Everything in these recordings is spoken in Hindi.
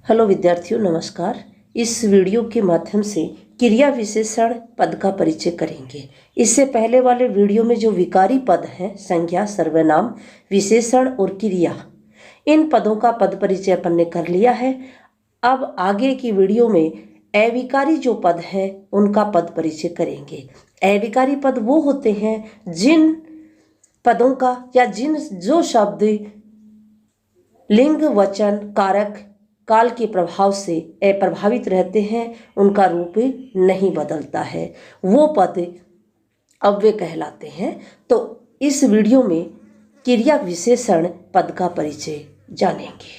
हेलो विद्यार्थियों, नमस्कार। इस वीडियो के माध्यम से क्रिया विशेषण पद का परिचय करेंगे। इससे पहले वाले वीडियो में जो विकारी पद हैं, संज्ञा, सर्वनाम, विशेषण और क्रिया, इन पदों का पद परिचय अपन ने कर लिया है। अब आगे की वीडियो में अविकारी जो पद हैं उनका पद परिचय करेंगे। अविकारी पद वो होते हैं जिन पदों का या जो शब्द लिंग, वचन, कारक, काल के प्रभाव से अप्रभावित रहते हैं, उनका रूप नहीं बदलता है, वो पद अव्यय कहलाते हैं। तो इस वीडियो में क्रिया विशेषण पद का परिचय जानेंगे।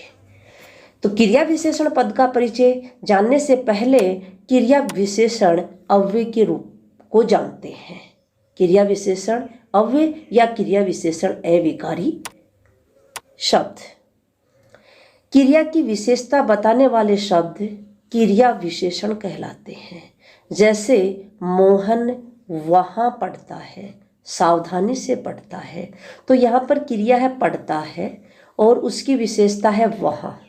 तो क्रिया विशेषण पद का परिचय जानने से पहले क्रिया विशेषण अव्यय के रूप को जानते हैं। क्रिया विशेषण अव्यय या क्रिया विशेषण अविकारी शब्द। क्रिया की विशेषता बताने वाले शब्द क्रिया विशेषण कहलाते हैं। जैसे मोहन वहाँ पढ़ता है, सावधानी से पढ़ता है, तो यहाँ पर क्रिया है पढ़ता है और उसकी विशेषता है वहाँ।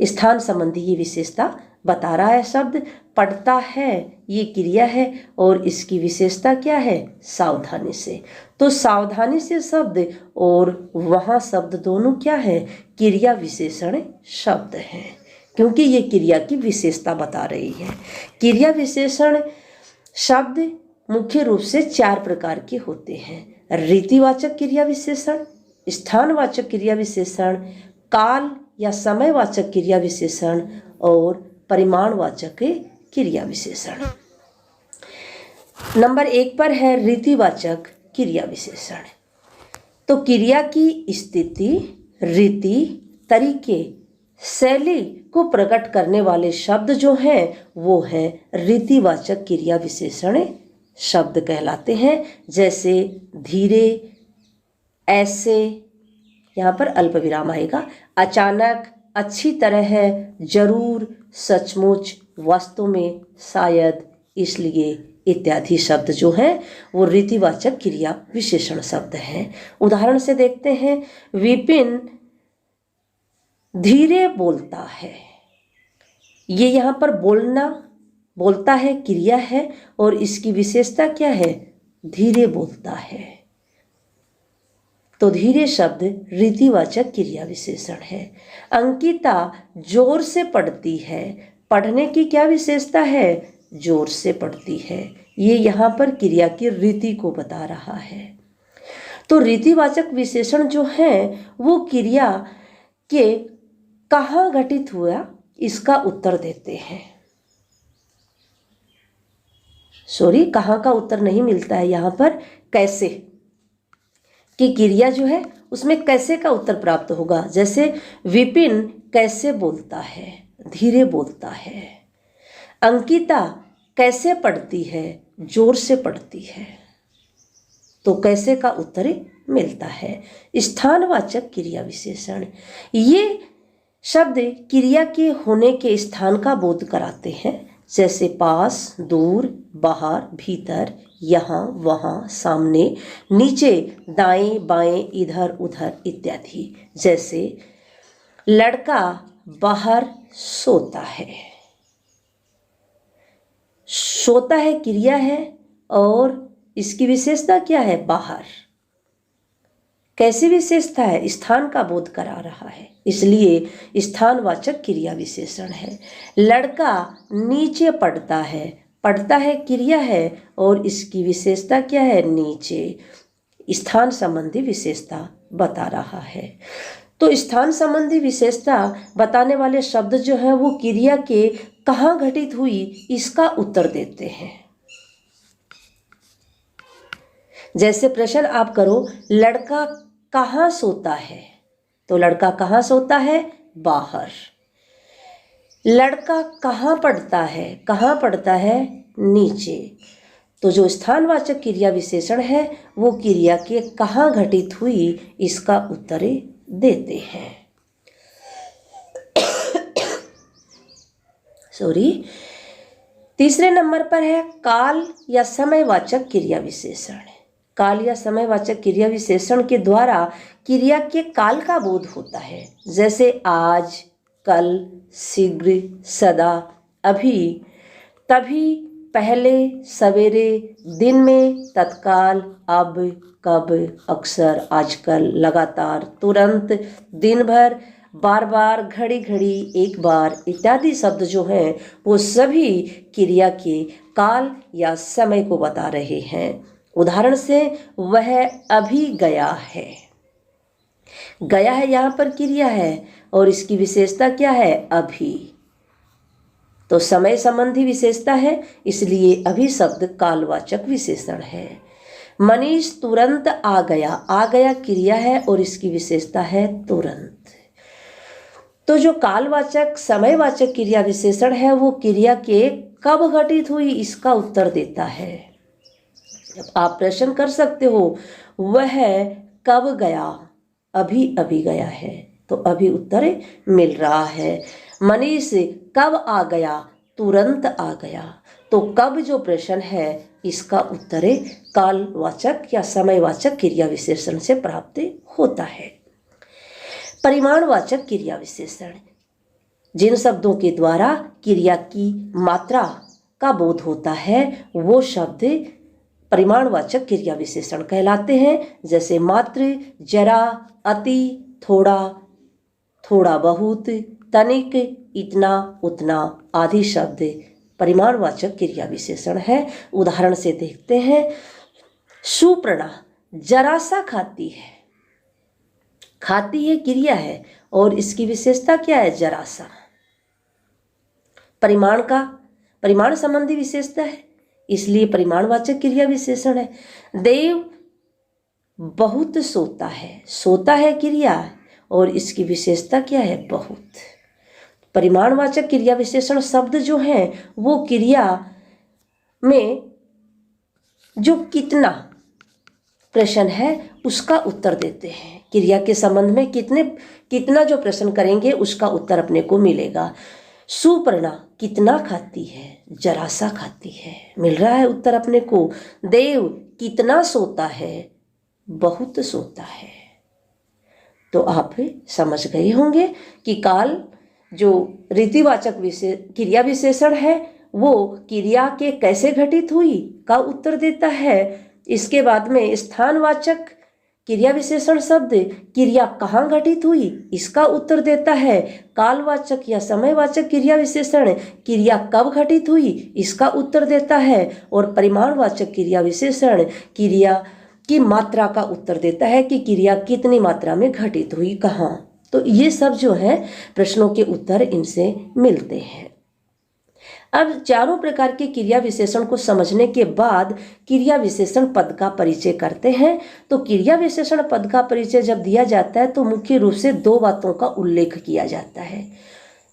स्थान संबंधी ये विशेषता बता रहा है शब्द। पढ़ता है ये क्रिया है और इसकी विशेषता क्या है? सावधानी से। तो सावधानी से शब्द और वहाँ शब्द दोनों क्या है? क्रिया विशेषण शब्द हैं, क्योंकि ये क्रिया की विशेषता बता रही है। क्रिया विशेषण शब्द मुख्य रूप से 4 प्रकार के होते हैं। रीतिवाचक क्रिया विशेषण, स्थानवाचक क्रिया विशेषण, काल या समयवाचक क्रिया विशेषण और परिमाणवाचक क्रिया विशेषण। नंबर 1 पर है रीतिवाचक क्रिया विशेषण। तो क्रिया की स्थिति, रीति, तरीके, शैली को प्रकट करने वाले शब्द जो हैं वो हैं रीतिवाचक क्रिया विशेषण शब्द कहलाते हैं। जैसे धीरे, ऐसे, यहाँ पर अल्प विराम आएगा, अचानक, अच्छी तरह है, जरूर, सचमुच, वास्तव में, शायद, इसलिए इत्यादि शब्द जो हैं वो रीतिवाचक क्रिया विशेषण शब्द हैं। उदाहरण से देखते हैं, विपिन धीरे बोलता है। ये यहाँ पर बोलता है क्रिया है और इसकी विशेषता क्या है? धीरे बोलता है। तो धीरे शब्द रीतिवाचक क्रिया विशेषण है। अंकिता जोर से पढ़ती है। पढ़ने की क्या विशेषता है? जोर से पढ़ती है। ये यहाँ पर क्रिया की रीति को बता रहा है। तो रीतिवाचक विशेषण जो है वो क्रिया के कहाँ घटित हुआ इसका उत्तर देते हैं। कहाँ का उत्तर नहीं मिलता है यहाँ पर, कैसे कि क्रिया जो है उसमें कैसे का उत्तर प्राप्त होगा। जैसे विपिन कैसे बोलता है? धीरे बोलता है। अंकिता कैसे पढ़ती है? जोर से पढ़ती है। तो कैसे का उत्तर मिलता है। स्थानवाचक क्रिया विशेषण, ये शब्द क्रिया के होने के स्थान का बोध कराते हैं। जैसे पास, दूर, बाहर, भीतर, यहाँ, वहाँ, सामने, नीचे, दाएं, बाएं, इधर, उधर इत्यादि। जैसे लड़का बाहर सोता है। सोता है क्रिया है और इसकी विशेषता क्या है? बाहर। कैसी विशेषता है? स्थान का बोध करा रहा है, इसलिए स्थानवाचक क्रिया विशेषण है। लड़का नीचे पढ़ता है। पढ़ता है क्रिया है और इसकी विशेषता क्या है? नीचे। स्थान संबंधी विशेषता बता रहा है। तो स्थान संबंधी विशेषता बताने वाले शब्द जो है वो क्रिया के कहाँ घटित हुई इसका उत्तर देते हैं। जैसे प्रश्न आप करो, लड़का कहाँ सोता है? तो लड़का कहाँ सोता है? बाहर। लड़का कहाँ पढ़ता है? कहाँ पढ़ता है? नीचे। तो जो स्थानवाचक क्रिया विशेषण है वो क्रिया के कहाँ घटित हुई इसका उत्तर देते हैं। तीसरे नंबर पर है काल या समयवाचक क्रिया विशेषण। काल या समयवाचक क्रिया विशेषण के द्वारा क्रिया के काल का बोध होता है। जैसे आज, कल, शीघ्र, सदा, अभी, तभी, पहले, सवेरे, दिन में, तत्काल, अब, कब, अक्सर, आजकल, लगातार, तुरंत, दिन भर, बार बार, घड़ी घड़ी, एक बार इत्यादि शब्द जो हैं वो सभी क्रिया के काल या समय को बता रहे हैं। उदाहरण से, वह अभी गया है। गया है यहाँ पर क्रिया है और इसकी विशेषता क्या है? अभी। तो समय संबंधी विशेषता है, इसलिए अभी शब्द कालवाचक विशेषण है। मनीष तुरंत आ गया। आ गया क्रिया है और इसकी विशेषता है तुरंत। तो जो कालवाचक समयवाचक क्रिया विशेषण है वो क्रिया के कब घटित हुई इसका उत्तर देता है। आप प्रश्न कर सकते हो, वह कब गया? अभी अभी गया है, तो अभी उत्तर मिल रहा है। मनीष कब आ गया? तुरंत आ गया। तो कब जो प्रश्न है इसका उत्तर कालवाचक या समयवाचक क्रिया विशेषण से प्राप्त होता है। परिमाणवाचक क्रिया विशेषण, जिन शब्दों के द्वारा क्रिया की मात्रा का बोध होता है वो शब्द परिमाणवाचक क्रिया विशेषण कहलाते हैं। जैसे मात्र, जरा, अति, थोड़ा, थोड़ा बहुत, तनिक, इतना, उतना आदि शब्द परिमाणवाचक क्रिया विशेषण है। उदाहरण से देखते हैं, सुपर्णा जरा सा खाती है। खाती है क्रिया है और इसकी विशेषता क्या है? जरा सा। परिमाण संबंधी विशेषता है, इसलिए परिमाणवाचक क्रिया विशेषण है। देव बहुत सोता है। सोता है क्रिया और इसकी विशेषता क्या है? बहुत। परिमाणवाचक क्रिया विशेषण शब्द जो हैं वो क्रिया में जो कितना प्रश्न है उसका उत्तर देते हैं। क्रिया के संबंध में कितना जो प्रश्न करेंगे उसका उत्तर अपने को मिलेगा। सुपर्णा कितना खाती है? जरा सा खाती है। मिल रहा है उत्तर अपने को। देव कितना सोता है? बहुत सोता है। तो आप समझ गए होंगे कि काल जो रीतिवाचक क्रिया विशेषण है वो क्रिया के कैसे घटित हुई का उत्तर देता है। इसके बाद में स्थानवाचक क्रिया विशेषण शब्द क्रिया कहाँ घटित हुई इसका उत्तर देता है। कालवाचक या समयवाचक क्रिया विशेषण क्रिया कब घटित हुई इसका उत्तर देता है। और परिमाणवाचक क्रिया विशेषण क्रिया की मात्रा का उत्तर देता है कि क्रिया कितनी मात्रा में घटित हुई, कहाँ। तो ये सब जो है प्रश्नों के उत्तर इनसे मिलते हैं। अब चारों प्रकार के क्रिया विशेषण को समझने के बाद क्रिया विशेषण पद का परिचय करते हैं। तो क्रिया विशेषण पद का परिचय जब दिया जाता है तो मुख्य रूप से दो बातों का उल्लेख किया जाता है।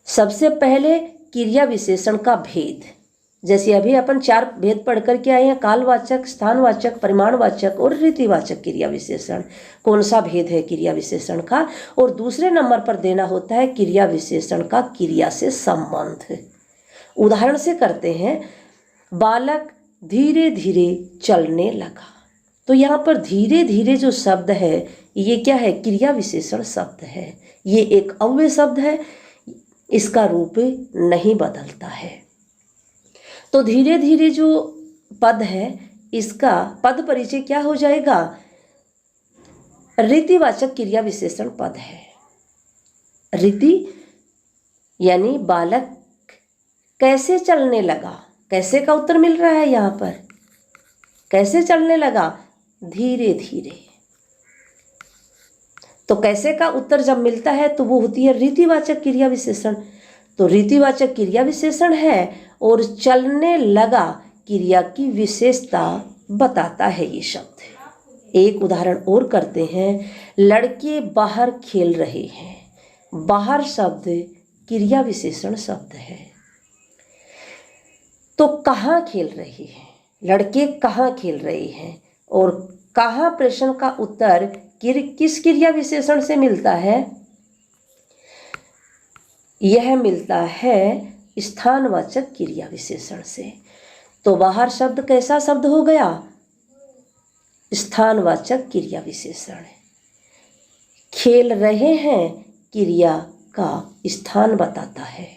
सबसे पहले क्रिया विशेषण का भेद, जैसे अभी अपन 4 भेद पढ़ करके आए हैं, कालवाचक, स्थानवाचक, परिमाणवाचक और रीतिवाचक क्रिया विशेषण। कौन सा भेद है क्रिया विशेषण का। और दूसरे नंबर पर देना होता है क्रिया विशेषण का क्रिया से संबंध। उदाहरण से करते हैं, बालक धीरे धीरे चलने लगा। तो यहाँ पर धीरे धीरे जो शब्द है ये क्या है? क्रिया विशेषण शब्द है। ये एक अव्यय शब्द है, इसका रूप नहीं बदलता है। तो धीरे धीरे जो पद है इसका पद परिचय क्या हो जाएगा? रीतिवाचक क्रिया विशेषण पद है। रीति यानी बालक कैसे चलने लगा। कैसे का उत्तर मिल रहा है यहाँ पर। कैसे चलने लगा? धीरे धीरे। तो कैसे का उत्तर जब मिलता है तो वो होती है रीतिवाचक क्रिया विशेषण। तो रीतिवाचक क्रिया विशेषण है और चलने लगा क्रिया की विशेषता बताता है ये शब्द। एक उदाहरण और करते हैं, लड़के बाहर खेल रहे हैं। बाहर शब्द क्रिया विशेषण शब्द है। तो कहाँ खेल रहे हैं? लड़के कहाँ खेल रहे हैं। और कहाँ प्रश्न का उत्तर किस क्रिया विशेषण से मिलता है? यह मिलता है स्थानवाचक क्रिया विशेषण से। तो बाहर शब्द कैसा शब्द हो गया? स्थानवाचक क्रिया विशेषण। खेल रहे हैं क्रिया का स्थान बताता है।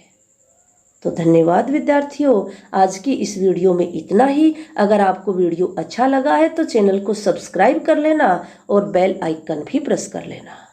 तो धन्यवाद विद्यार्थियों, आज की इस वीडियो में इतना ही। अगर आपको वीडियो अच्छा लगा है तो चैनल को सब्सक्राइब कर लेना और बेल आइकन भी प्रेस कर लेना।